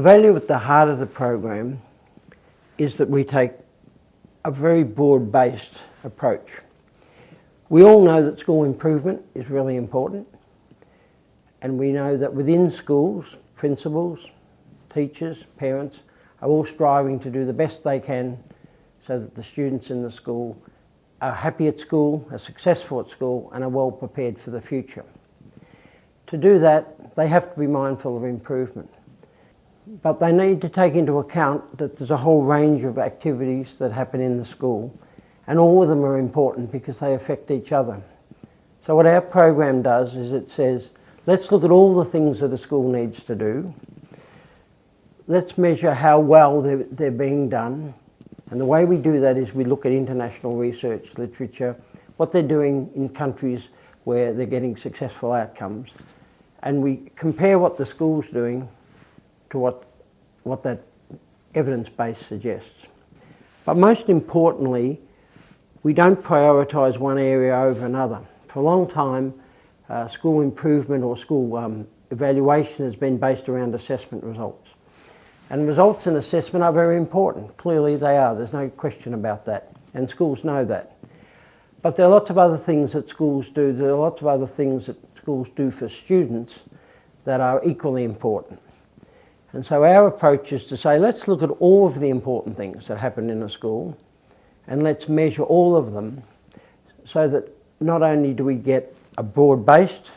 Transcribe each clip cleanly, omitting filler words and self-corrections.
The value at the heart of the program is that we take a very broad-based approach. We all know that school improvement is really important, and we know that within schools, principals, teachers, parents are all striving to do the best they can so that the students in the school are happy at school, are successful at school, and are well prepared for the future. To do that, they have to be mindful of improvement. But they need to take into account that there's a whole range of activities that happen in the school, and all of them are important because they affect each other. So what our program does is it says, let's look at all the things that a school needs to do. Let's measure how well they're being done. And the way we do that is we look at international research, literature, what they're doing in countries where they're getting successful outcomes. And we compare what the school's doing to what that evidence base suggests. But most importantly, we don't prioritise one area over another. For a long time, school improvement or school evaluation has been based around assessment results. And results in assessment are very important. Clearly they are, there's no question about that. And schools know that. But there are lots of other things that schools do, there are lots of other things that schools do for students that are equally important. And so our approach is to say, let's look at all of the important things that happen in a school and let's measure all of them so that not only do we get a broad-based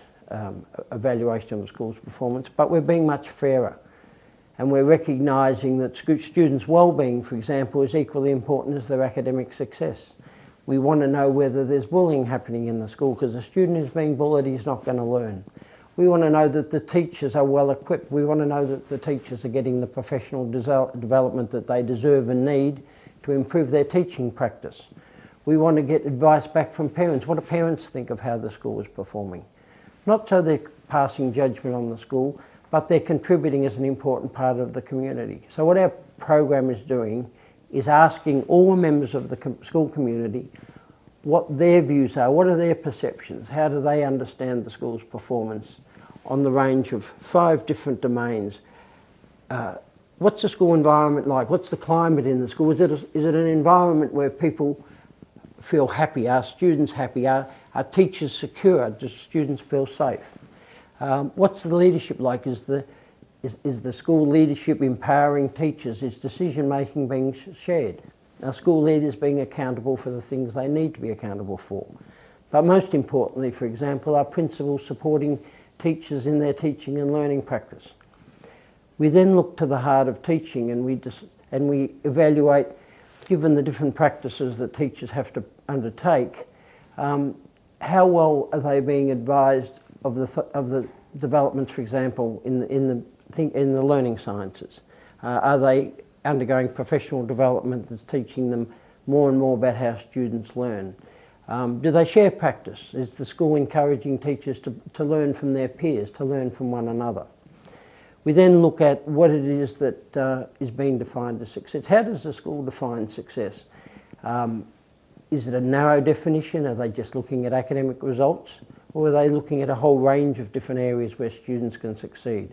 evaluation of the school's performance, but we're being much fairer. And we're recognising that students' well-being, for example, is equally important as their academic success. We want to know whether there's bullying happening in the school, because a student who's being bullied is not going to learn. We want to know that the teachers are well equipped. We want to know that the teachers are getting the professional development that they deserve and need to improve their teaching practice. We want to get advice back from parents. What do parents think of how the school is performing? Not so they're passing judgment on the school, but they're contributing as an important part of the community. So what our program is doing is asking all members of the school community what their views are, what are their perceptions, how do they understand the school's performance on the range of 5 different domains. What's the school environment like? What's the climate in the school? Is it an environment where people feel happy? Are students happy? Are teachers secure? Do students feel safe? What's the leadership like? Is the school leadership empowering teachers? Is decision making being shared? Are school leaders being accountable for the things they need to be accountable for? But most importantly, for example, are principals supporting teachers in their teaching and learning practice? We then look to the heart of teaching and we evaluate, given the different practices that teachers have to undertake, how well are they being advised of the developments, for example, in the learning sciences? Are they undergoing professional development that's teaching them more and more about how students learn? Do they share practice? Is the school encouraging teachers to learn from their peers, to learn from one another? We then look at what it is that is being defined as success. How does the school define success? Is it a narrow definition? Are they just looking at academic results? Or are they looking at a whole range of different areas where students can succeed?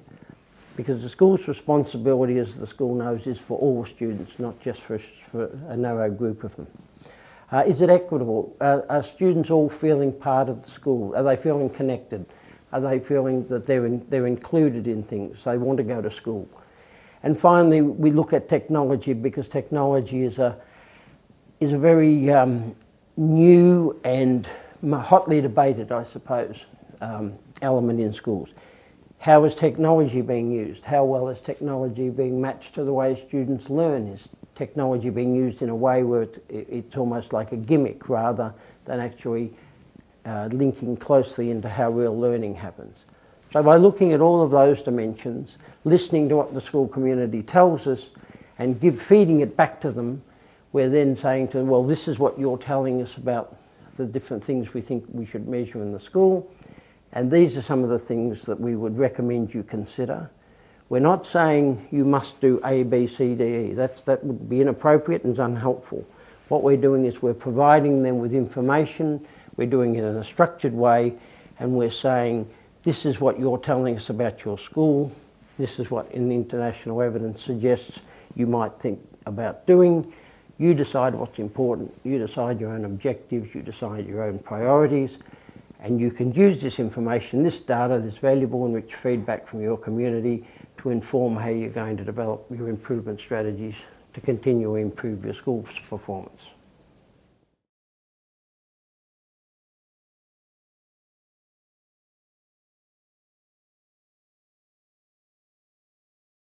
Because the school's responsibility, as the school knows, is for all students, not just for a narrow group of them. Is it equitable? Are students all feeling part of the school? Are they feeling connected? Are they feeling that they're included in things? They want to go to school. And finally, we look at technology, because technology is a very new and hotly debated, I suppose, element in schools. How is technology being used? How well is technology being matched to the way students learn? Is technology being used in a way where it's almost like a gimmick rather than actually linking closely into how real learning happens? So by looking at all of those dimensions, listening to what the school community tells us and feeding it back to them, we're then saying to them, well, this is what you're telling us about the different things we think we should measure in the school, and these are some of the things that we would recommend you consider. We're not saying you must do A, B, C, D, E. That would be inappropriate and is unhelpful. What we're doing is we're providing them with information, we're doing it in a structured way, and we're saying, this is what you're telling us about your school, This is what in international evidence suggests you might think about doing. You decide what's important, you decide your own objectives, you decide your own priorities, and you can use this information, this data, this valuable and rich feedback from your community to inform how you're going to develop your improvement strategies to continue to improve your school's performance.